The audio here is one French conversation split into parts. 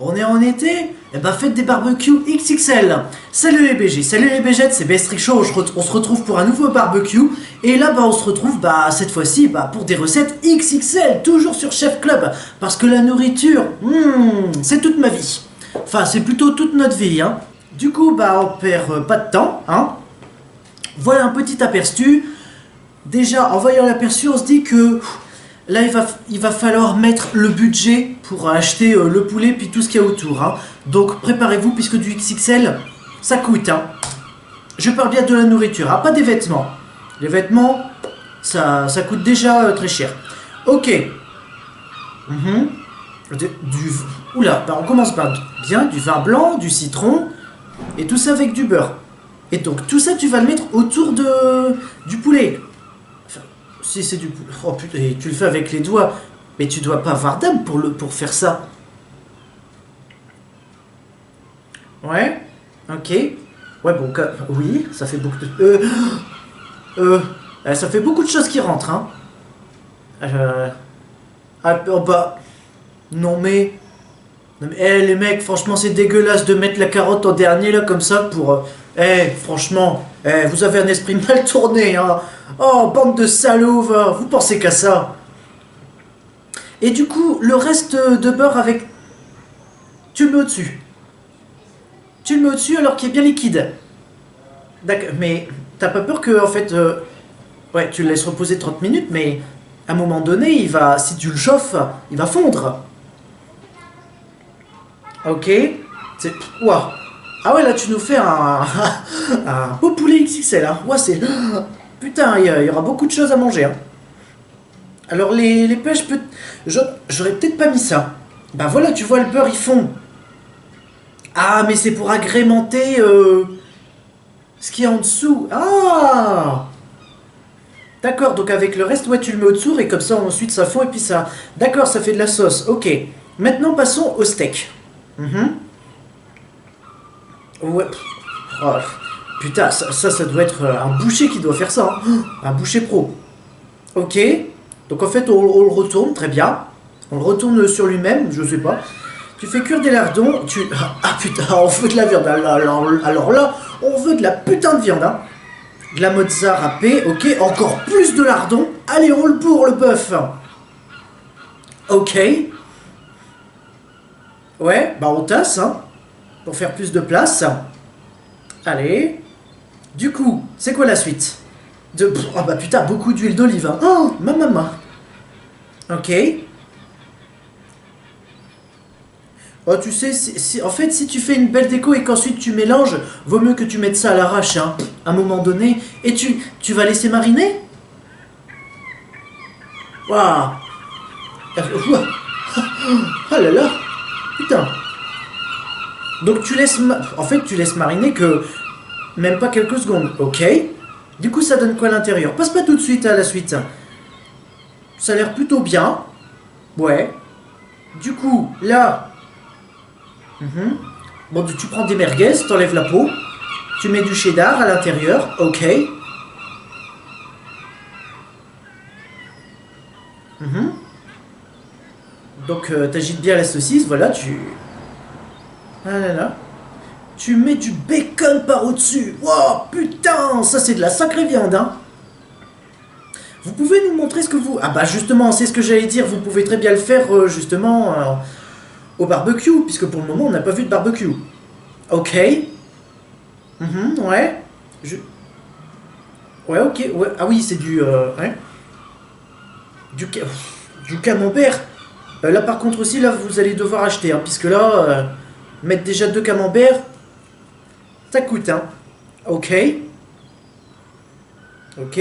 On est en été, et bah faites des barbecues XXL. Salut les BG, salut les BG, c'est Bestric Show, on se retrouve pour un nouveau barbecue. Et là bah on se retrouve cette fois-ci pour des recettes XXL, toujours sur Chef Club. Parce que la nourriture, c'est toute ma vie. Enfin c'est plutôt toute notre vie, hein. Du coup on perd pas de temps, hein. Voilà un petit aperçu. Déjà en voyant l'aperçu on se dit que... Là, il va falloir mettre le budget pour acheter le poulet puis tout ce qu'il y a autour. Hein. Donc, préparez-vous puisque du XXL, ça coûte. Hein. Je parle bien de la nourriture, hein, pas des vêtements. Les vêtements, ça coûte déjà très cher. Ok. Oula, on commence par bien du vin blanc, du citron, et tout ça avec du beurre. Et donc, tout ça, tu vas le mettre autour du poulet. Si c'est du poulet. Oh putain, et tu le fais avec les doigts. Mais tu dois pas avoir d'âme pour faire ça. Ouais. Ok. Ouais, bon, oui, ça fait beaucoup de... ça fait beaucoup de choses qui rentrent, hein. Non mais... les mecs, franchement, c'est dégueulasse de mettre la carotte en dernier, là, comme ça, pour... franchement, vous avez un esprit mal tourné, hein. Oh, bande de salauds, vous pensez qu'à ça. Et du coup, le reste de beurre avec... Tu le mets au-dessus. Tu le mets au-dessus alors qu'il est bien liquide. D'accord, mais t'as pas peur que, en fait... ouais, tu le laisses reposer 30 minutes, mais à un moment donné, si tu le chauffes, il va fondre. Ok. C'est... Ouah. Ah ouais, là, tu nous fais un beau poulet XXL, hein. Ouais, c'est... Putain, il y aura beaucoup de choses à manger, hein. Alors, les pêches, j'aurais peut-être pas mis ça. Bah voilà, tu vois, le beurre, il fond. Ah, mais c'est pour agrémenter ce qui est en dessous. Ah! D'accord, donc avec le reste, ouais, tu le mets au-dessous, et comme ça, ensuite, ça fond, et puis ça... D'accord, ça fait de la sauce, ok. Maintenant, passons au steak. Ouais. Oh, putain, ça doit être un boucher qui doit faire ça. Hein. Un boucher pro. Ok. Donc en fait, on le retourne, très bien. On le retourne sur lui-même, je sais pas. Tu fais cuire des lardons. Ah putain, on veut de la viande. Alors là, on veut de la putain de viande. Hein. De la mozza râpée, ok. Encore plus de lardons. Allez, on le bourre, le bœuf. Ok. Ouais, on tasse, hein. Pour faire plus de place. Allez. Du coup, c'est quoi la suite? Oh bah putain, beaucoup d'huile d'olive. Hein. Oh, ma maman. Ok. Oh, tu sais, en fait, si tu fais une belle déco et qu'ensuite tu mélanges, vaut mieux que tu mettes ça à l'arrache, hein, à un moment donné. Et tu vas laisser mariner? Waouh. Oh là là. Putain. Donc tu laisses... En fait, tu laisses mariner que... Même pas quelques secondes. Ok. Du coup, ça donne quoi à l'intérieur? Passe pas tout de suite à la suite. Ça a l'air plutôt bien. Ouais. Du coup, là... Bon, tu prends des merguez, t'enlèves la peau. Tu mets du cheddar à l'intérieur. Ok. Donc, t'agites bien la saucisse. Voilà, Ah là là. Tu mets du bacon par au-dessus. Wow, putain, ça c'est de la sacrée viande, hein. Vous pouvez nous montrer ce que vous... Ah bah justement, c'est ce que j'allais dire. Vous pouvez très bien le faire, justement, au barbecue. Puisque pour le moment, on n'a pas vu de barbecue. Ok. Ouais. Ouais, ok. Ouais. Ah oui, c'est du... ouais. Du camembert. Là, par contre, aussi, là, vous allez devoir acheter. Hein, puisque là, mettre déjà 2 camemberts... Ça coûte, hein. Ok. Ok.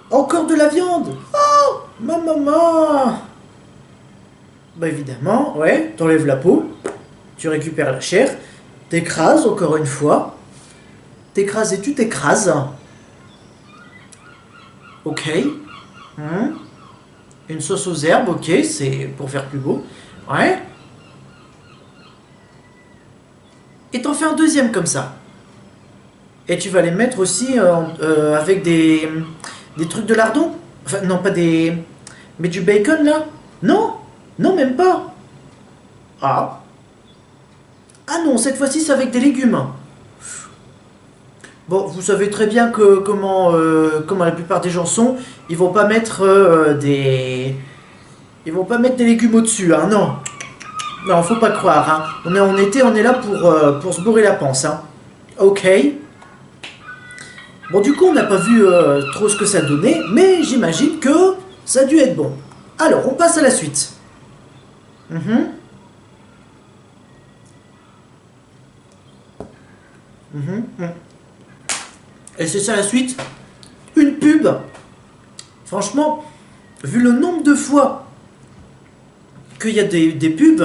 Encore de la viande. Oh, ma maman. Bah évidemment, ouais. T'enlèves la peau. Tu récupères la chair. T'écrases encore une fois. T'écrases et tu t'écrases. Ok. Une sauce aux herbes, ok. C'est pour faire plus beau. Ouais. Et t'en fais un deuxième comme ça. Et tu vas les mettre aussi avec des trucs de lardon. Enfin, non, pas des... Mais du bacon, là? Non? Non, même pas. Ah. Ah non, cette fois-ci, c'est avec des légumes. Bon, vous savez très bien que comment la plupart des gens sont, ils vont pas mettre ils vont pas mettre des légumes au-dessus, hein, non. Non, faut pas croire, hein. On est en été, on est là pour se bourrer la panse, hein. Ok. Bon, du coup, on n'a pas vu trop ce que ça donnait, mais j'imagine que ça a dû être bon. Alors, on passe à la suite. Mhm. Mhm. Mhm. Et c'est ça la suite? Une pub. Franchement, vu le nombre de fois qu'il y a des pubs,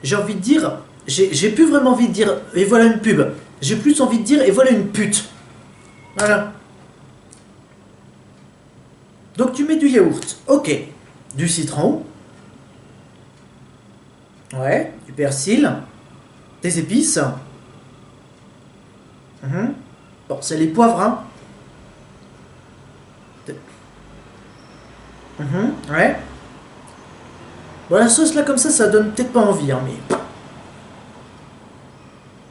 j'ai envie de dire, j'ai plus vraiment envie de dire, et voilà une pub. J'ai plus envie de dire, et voilà une pute. Voilà. Donc tu mets du yaourt, ok. Du citron. Ouais, du persil. Des épices. Mhm. Bon, c'est les poivres, hein. Ouais. Bon, la sauce là comme ça donne peut-être pas envie, hein, mais.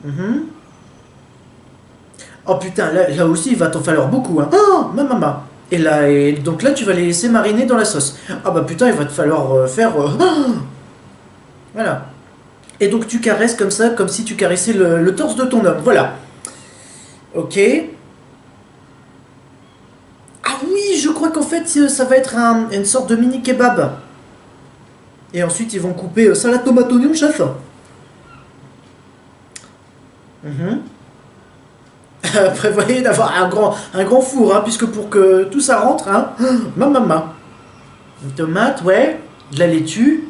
Mhm. Oh putain, là aussi il va t'en falloir beaucoup, hein. Oh, ma maman. Et là, et donc là tu vas les laisser mariner dans la sauce. Ah bah putain, il va te falloir faire. Voilà. Et donc tu caresses comme ça, comme si tu caressais le torse de ton homme. Voilà. Ok. Ah oui, je crois qu'en fait ça va être une sorte de mini kebab. Et ensuite ils vont couper salade tomate oignon chef. Mhm. Prévoyez d'avoir un grand four, hein, puisque pour que tout ça rentre, hein, ma maman. Une tomate, ouais, de la laitue.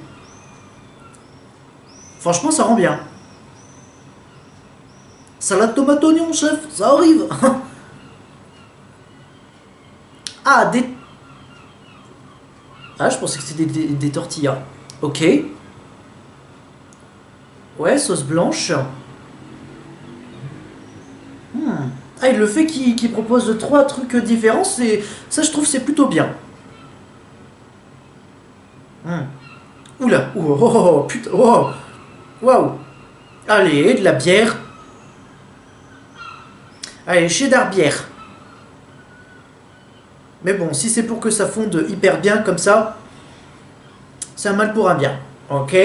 Franchement, ça rend bien. Salade tomate oignon, chef, ça arrive. Ah, des... Ah, je pensais que c'était des tortillas. Ok. Ouais, sauce blanche. Hmm. Ah, et le fait qu'il propose trois trucs différents, ça je trouve c'est plutôt bien. Hmm. Oula, oh, oh, oh, putain, oh, waouh. Allez, de la bière. Allez, cheddar bière. Mais bon, si c'est pour que ça fonde hyper bien comme ça, c'est un mal pour un bien. Ok.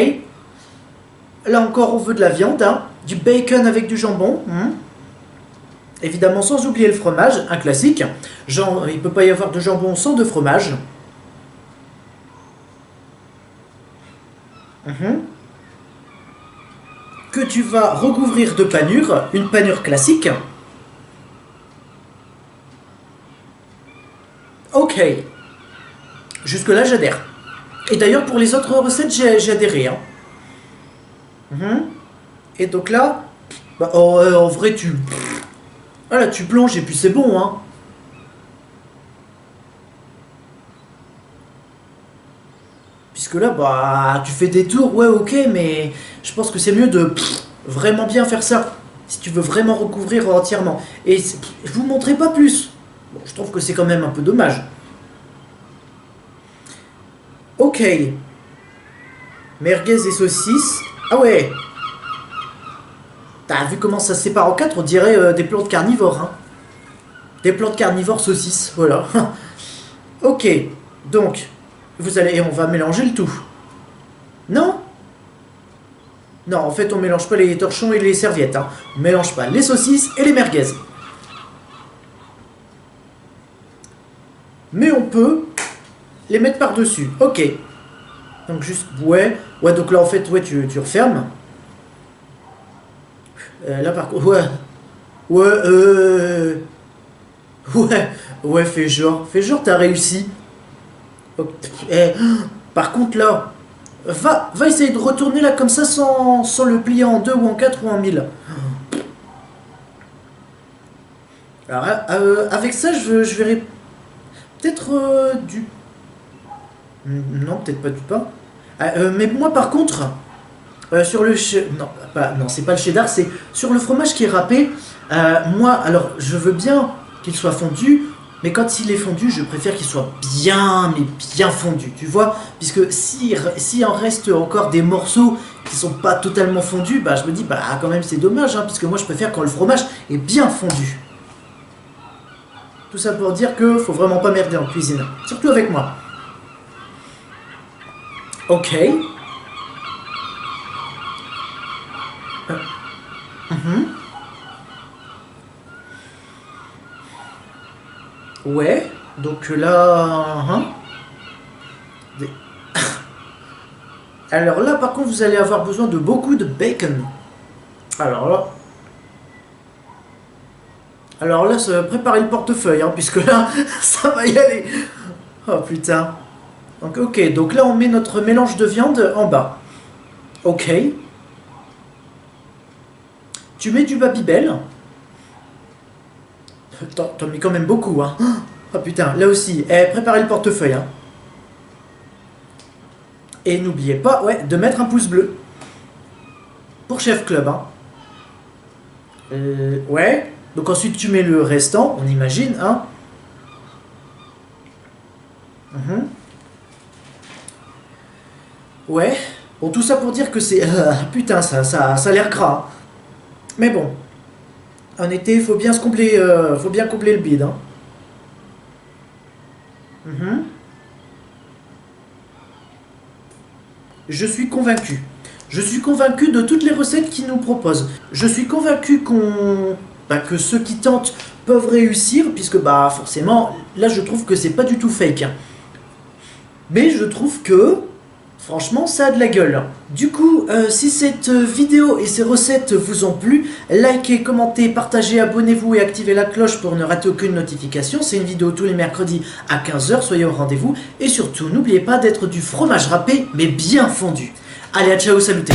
Là encore, on veut de la viande, hein. Du bacon avec du jambon. Évidemment, sans oublier le fromage, un classique. Genre, il ne peut pas y avoir de jambon sans de fromage. Mhm. Que tu vas recouvrir de panure, une panure classique. Ok. Jusque-là, j'adhère. Et d'ailleurs, pour les autres recettes, j'ai adhéré, hein. Mhm. Et donc là, bah, en vrai, voilà, tu plonges et puis c'est bon, hein. Puisque là, bah, tu fais des tours, ouais, ok, mais je pense que c'est mieux de vraiment bien faire ça. Si tu veux vraiment recouvrir entièrement. Et je vous montrerai pas plus. Bon, je trouve que c'est quand même un peu dommage. Ok. Merguez et saucisses. Ah ouais. T'as vu comment ça se sépare en quatre? On dirait des plantes carnivores, hein. Des plantes carnivores saucisses, voilà. Ok. Donc, on va mélanger le tout. Non? Non, en fait, on mélange pas les torchons et les serviettes, hein. On mélange pas les saucisses et les merguez. Mais on peut les mettre par-dessus. Ok. Donc juste, ouais. Ouais, donc là, en fait, ouais, tu refermes. Là, par contre, ouais. Ouais, ouais, ouais, fais genre, t'as réussi. Ok. Par contre, là, va essayer de retourner là comme ça sans le plier en deux ou en quatre ou en mille. Alors, avec ça, je verrai peut-être du. Non, peut-être pas du pain. Mais moi, par contre, sur le. Non, non, c'est pas le cheddar, c'est sur le fromage qui est râpé. Moi, alors, je veux bien qu'il soit fondu, Mais quand il est fondu, je préfère qu'il soit bien, mais bien fondu, tu vois. Puisque si en reste encore des morceaux qui sont pas totalement fondus, bah je me dis, bah quand même c'est dommage, hein, puisque moi je préfère quand le fromage est bien fondu. Tout ça pour dire que faut vraiment pas merder en cuisine, surtout avec moi. Ok. Ouais, donc là... Des- Alors là, par contre, vous allez avoir besoin de beaucoup de bacon. Alors là... Alors là, ça va préparer le portefeuille, hein, puisque là, ça va y aller. Oh putain. Donc ok, donc là, on met notre mélange de viande en bas. Ok. Tu mets du Babybel. T'en mets quand même beaucoup, hein. Oh putain, là aussi, préparez le portefeuille, hein. Et n'oubliez pas, ouais, de mettre un pouce bleu. Pour Chef Club, hein. Ouais. Donc ensuite, tu mets le restant, on imagine, hein. Ouais. Bon, tout ça pour dire que c'est... putain, ça a l'air gras, hein. Mais bon. En été, il faut bien se combler, faut bien combler le bide, hein. Je suis convaincu. Je suis convaincu de toutes les recettes qu'ils nous proposent. Je suis convaincu que ceux qui tentent peuvent réussir, puisque bah forcément, là je trouve que c'est pas du tout fake, hein. Mais je trouve que, franchement, ça a de la gueule. Du coup, si cette vidéo et ces recettes vous ont plu, likez, commentez, partagez, abonnez-vous et activez la cloche pour ne rater aucune notification. C'est une vidéo tous les mercredis à 15 h, soyez au rendez-vous. Et surtout, n'oubliez pas d'être du fromage râpé, mais bien fondu. Allez, à ciao, salutez.